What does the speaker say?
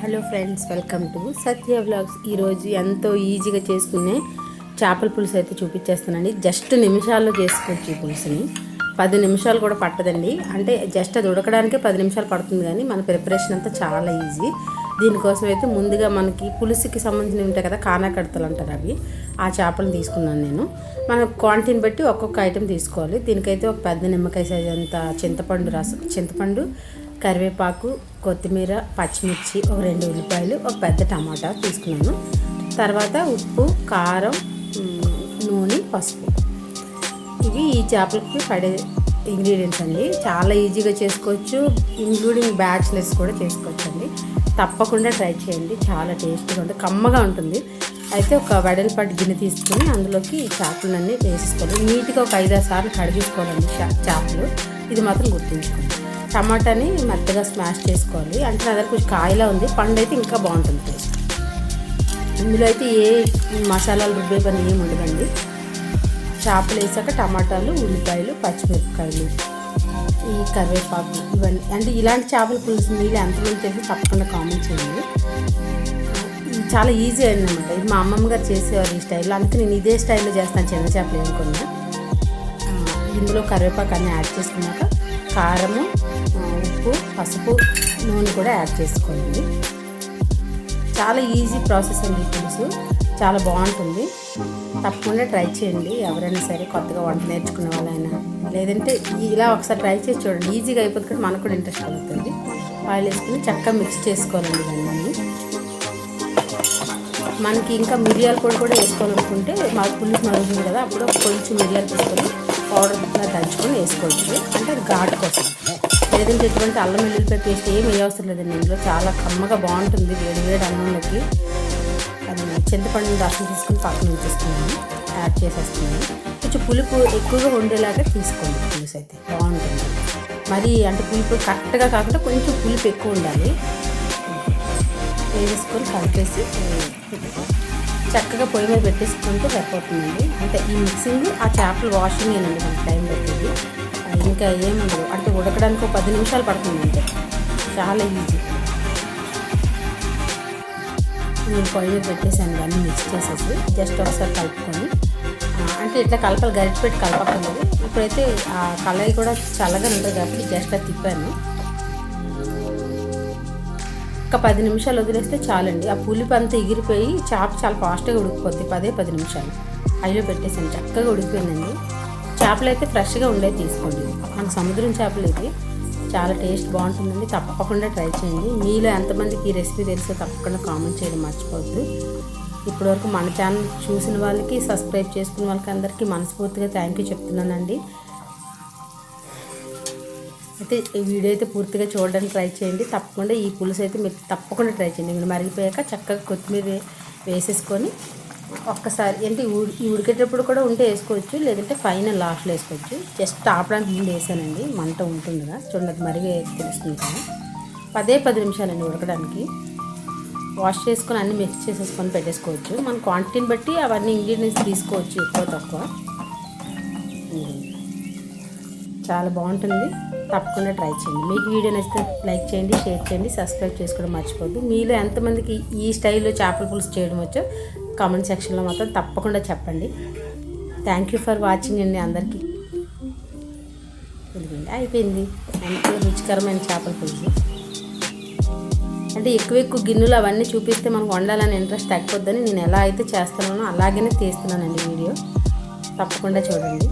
Hello friends, welcome to Satya vlogs. ఈరోజు ఎంతో ఈజీగా చేసుకునే చేపల పులుసు అయితే చూపించేస్తానండి. జస్ట్ నిమిషాల్లో చేసుకోవచ్చు ఈ పులుసుని. 10 నిమిషాలు కూడా పట్టదండి. అంటే జస్ట్ అది ఉడకడానికే 10 నిమిషాలు పడుతుంది, కానీ మన ప్రిపరేషన్ అంతా చాలా ఈజీ. దీనికోసం అయితే ముందుగా మనకి పులుసుకి సంబంధించి ఉంటాయి కదా, కానాకడతలు అంటారు, అవి ఆ చేపలను తీసుకున్నాను నేను. మన క్వాంటిటీని బట్టి ఒక్కొక్క ఐటెం తీసుకోవాలి. దీనికైతే ఒక పెద్ద నిమ్మకాయ సైజ్ అంత చింతపండు, కరివేపాకు, కొత్తిమీర, పచ్చిమిర్చి, ఒక 2 ఉల్లిపాయలు, ఒక పెద్ద టమాటా తీసుకున్నాను. తర్వాత ఉప్పు, కారం, నూనె, పసుపు. ఇవి ఈ చేపలకి పడే ఇంగ్రీడియంట్స్ అండి. చాలా ఈజీగా చేసుకోవచ్చు, ఇంక్లూడింగ్ బ్యాచిలర్స్ కూడా చేసుకోవచ్చు అండి. తప్పకుండా ట్రై చేయండి. చాలా టేస్టీగా ఉంటుంది, కమ్మగా ఉంటుంది. అయితే ఒక వెడల్పాటి గిన్నె తీసుకొని అందులోకి ఈ చేపలన్నీ వేసేసుకోవాలి. నీట్గా ఒక 5-6 సార్లు కడిగేసుకోవాలండి చేపలు. ఇది మాత్రం గుర్తుంచుకోండి. టమాటాని మెత్తగా స్మాష్ చేసుకోవాలి. అంటే నా దగ్గర కొంచెం కాయలా ఉంది, పండు అయితే ఇంకా బాగుంటుంది టేస్ట్. ఇందులో అయితే ఏ మసాలాలు రుబ్బే పని ఏమి ఉండదండి. చేపలు వేసాక టమాటాలు, ఉల్లిపాయలు, పచ్చిమిరపకాయలు, ఈ కరివేపాకు, ఇవన్నీ. అంటే ఇలాంటి చేపల పులుసు మీరు ఎంతమంది చేసి తప్పకుండా కామెంట్ చేయండి. చాలా ఈజీ అయిందన్నమాట. ఇది మా అమ్మమ్మ గారు చేసేవారు ఈ స్టైల్లో, అందుకే నేను ఇదే స్టైల్లో చేస్తాను. చిన్న చేపలు వేసుకున్నా. ఇందులో కరివేపాకు అన్నీ యాడ్ చేసుకున్నాక కారము, ఉప్పు, పసుపు, నూనె కూడా యాడ్ చేసుకోండి. చాలా ఈజీ ప్రాసెస్ అండి. పులుసు చాలా బాగుంటుంది. తప్పకుండా ట్రై చేయండి. ఎవరైనా సరే కొత్తగా వంట నేర్చుకునే వాళ్ళైనా, లేదంటే ఇలా ఒకసారి ట్రై చేసి చూడండి. ఈజీగా అయిపోతుంది కదా, మనకు కూడా ఇంట్రెస్ట్ అవుతుంది. ఆయిల్ వేసుకుని చక్కగా మిక్స్ చేసుకోవాలండి ఇవన్నీ. మనకి ఇంకా మిరియాల పొడి కూడా వేసుకోవాలనుకుంటే, మాకు పులుసు మరుగుతుంది కదా, అప్పుడు కొంచెం మిరియాలు తీసుకొని పౌడర్గా దంచుకొని వేసుకోవచ్చు. అంటే అది ఘాటు కోసం. లేదంటే ఎటువంటి అల్లం వెల్లుల్లిపాయ పేస్ట్ ఏమి వేయవసరం లేదండి. ఇందులో చాలా కమ్మగా బాగుంటుంది. వేడి అన్నంలోకి అది చింతపండు రసం తీసుకుని పక్కన ఉంచేస్తున్నాను, యాడ్ చేసేస్తున్నాను. కొంచెం పులుపు ఎక్కువగా ఉండేలాగా తీసుకోండి. పులుసు అయితే బాగుంటుంది. మరి అంటే పులుపు కరెక్ట్గా కాకుండా కొంచెం పులుపు ఎక్కువ ఉండాలి. వేసేసుకొని కలిపేసి చక్కగా పొయ్యి మీద పెట్టేసుకుంటే సరిపోతుందండి. అంటే ఈ మిక్సింగ్, ఆ చేపలు వాషింగ్ ఏనండి మనకి టైం పెట్టేది. ఇంకా ఏముండదు. అంటే ఉడకడానికి 10 నిమిషాలు పడుతుంది అంతే. చాలా ఈజీ. నేను పొయ్యి మీద పెట్టేసాను, అన్నీ మిక్స్ చేసేసి జస్ట్ ఒకసారి కలుపుకొని, అంటే ఇట్లా కలపాలి, గరిటె పెట్టి కలపక్కర్లేదు. ఇప్పుడైతే ఆ కళాయి కూడా చల్లగా ఉంటుంది కాబట్టి జస్ట్ అది తిప్పాను. ఒక 10 నిమిషాలు వదిలేస్తే చాలండి. ఆ పులుపు అంతా ఎగిరిపోయి చేప చాలా ఫాస్ట్గా ఉడికిపోద్ది. 10 నిమిషాలు హైలో పెట్టేసాను, చక్కగా ఉడికిపోయిందండి. చేపలు అయితే ఫ్రెష్గా ఉండేది తీసుకోండి. మనకు సముద్రం చేపలు ఇది చాలా టేస్ట్ బాగుంటుందండి. తప్పకుండా ట్రై చేయండి. మీలో ఎంతమందికి ఈ రెసిపీ తెలుసో తప్పకుండా కామెంట్ చేయడం మర్చిపోవద్దు. ఇప్పటివరకు మన ఛానల్ చూసిన వాళ్ళకి, సబ్స్క్రైబ్ చేసుకున్న వాళ్ళకి అందరికీ మనస్ఫూర్తిగా థ్యాంక్ యూ చెప్తున్నానండి. అయితే ఈ వీడియో అయితే పూర్తిగా చూడడానికి ట్రై చేయండి. తప్పకుండా ఈ పులుసు అయితే మీరు తప్పకుండా ట్రై చేయండి. మీరు మరిగిపోయాక చక్కగా కొత్తిమీర వేసేసుకొని ఒక్కసారి, అంటే ఈ ఉడికేటప్పుడు కూడా ఉంటే వేసుకోవచ్చు, లేదంటే ఫైనల్ లాస్ట్లో వేసుకోవచ్చు. జస్ట్ ఆపడానికి ముందు వేసానండి, మంట ఉంటుందిగా చూడండి, అది మరిగే తెలుస్తుంది కదా. 10 నిమిషాలండి ఉడకడానికి. వాష్ చేసుకొని అన్నీ మిక్స్ చేసేసుకొని పెట్టేసుకోవచ్చు. మన క్వాంటిటీని బట్టి అవన్నీ ఇంగ్రీడియంట్స్ తీసుకోవచ్చు, ఎక్కువ తక్కువ. చాలా బాగుంటుంది. తప్పకుండా ట్రై చేయండి. మీకు వీడియో నచ్చితే లైక్ చేయండి, షేర్ చేయండి, సబ్స్క్రైబ్ చేసుకోవడం మర్చిపోద్దు. మీలో ఎంతమందికి ఈ స్టైల్లో చేపల పులుసు చేయడం వచ్చో కామెంట్ సెక్షన్లో మాత్రం తప్పకుండా చెప్పండి. థ్యాంక్ యూ ఫర్ వాచింగ్ అండి అందరికీ. ఎందుకంటే అయిపోయింది ఎంతో రుచికరమైన చేపల పులుసు. అంటే ఎక్కువ గిన్నెలు అవన్నీ చూపిస్తే మనకు వండాలని ఇంట్రెస్ట్ తగ్గిపోద్దని నేను ఎలా అయితే చేస్తున్నానో అలాగనే తీస్తున్నానండి వీడియో. తప్పకుండా చూడండి.